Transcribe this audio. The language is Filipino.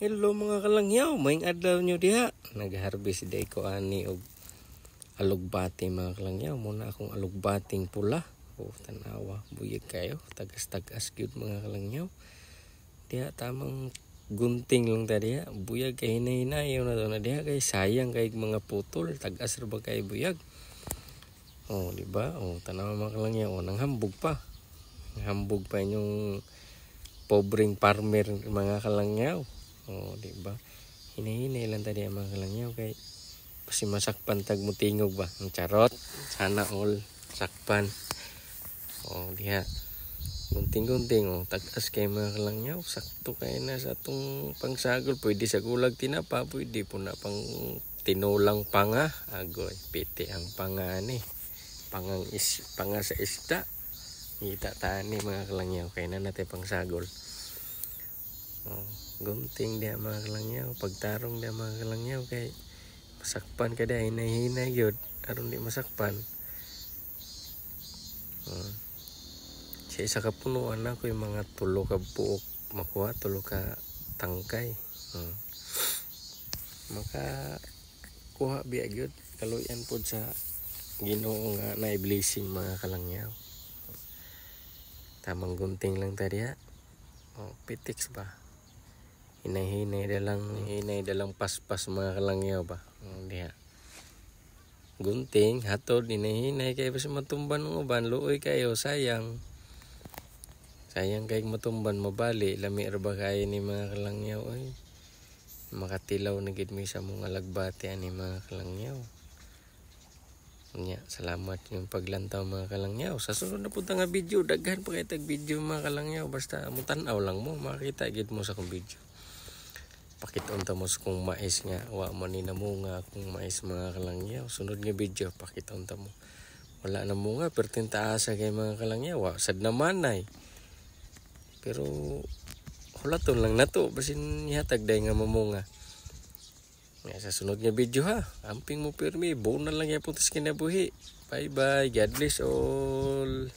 Hello mga kalangyaw, maing adlaw nyo diha. Nag-harvest day ko ani og alugbati mga kalangyaw. Muna akong alugbating pula. Tanawa, buyag kayo. Tagas-tagas gyud mga kalangyaw. Diha tamang gunting lang ta diha. Buyag kay hinay-hinayaw na to na diha kay sayang kay mga putol. Tagas ra ba kay buyag. Di ba? Tanawa mga kalangyaw, nanghambog pa. Nanghambog pa inyong pobreng farmer mga kalangyaw. Di ba? Hinay-hinay lang tadi ang mga kalangyaw kay kasi masakpan tag mutingog ba. Ang charot. Sana all sakpan. Diha. Gunting-gunting tagas kay mga kalangyaw. Sakto kay na sa atong pangsagol. Pwede sa gulag tinapa, pwede po na pang tinulang panga. Agoy, piti ang panga ni. Panga sa isda. Kita taan ni mga kalangyaw kay na natin pangsagol. Gunting dia mga kalangyaw, pagtarong dia mga kalangyaw kay masakpan ka dia, hinay-hinay yun aron di masakpan. Sa isa ka punuan ako yung mga tulo ka buok makuha, tulo ka tangkay. Maka kuha biya yun, kaluyan po sa Ginoo nga na blessing mga kalangyaw. Tamang gunting lang tadi ya. Pitix ba? Hinay-hinay dalang paspas mga kalangyaw ba. Diha. Gunting, hatod, hinay-hinay kay basta matumban ng uban, luoy kayo, sayang. Sayang kay matumban, mabali, lami ra ba kayo ni mga kalangyaw. Makatilaw na gid mi sa mga alagbati ani mga kalangyaw. Salamat yung paglantaw mga kalangyaw. Sa sunod na punta nga video, daghan pa kay tag video mga kalangyaw. Basta mutanaw lang mo, makita gid mo sa kong video. Pakiton ta mo kung mais nga, wa mo ni namunga kung mais mga kalangyaw. Sunod nga video, pakiton ta mo. Wala na munga, pero tintaasa kay mga kalangyaw. Sad naman ay. Pero hulaton lang na to, basin ihatag day nga mamunga. Sa sunod nga video ha, amping mo pirmi, buo na lang yan puntas kinabuhi. Bye bye, God bless all.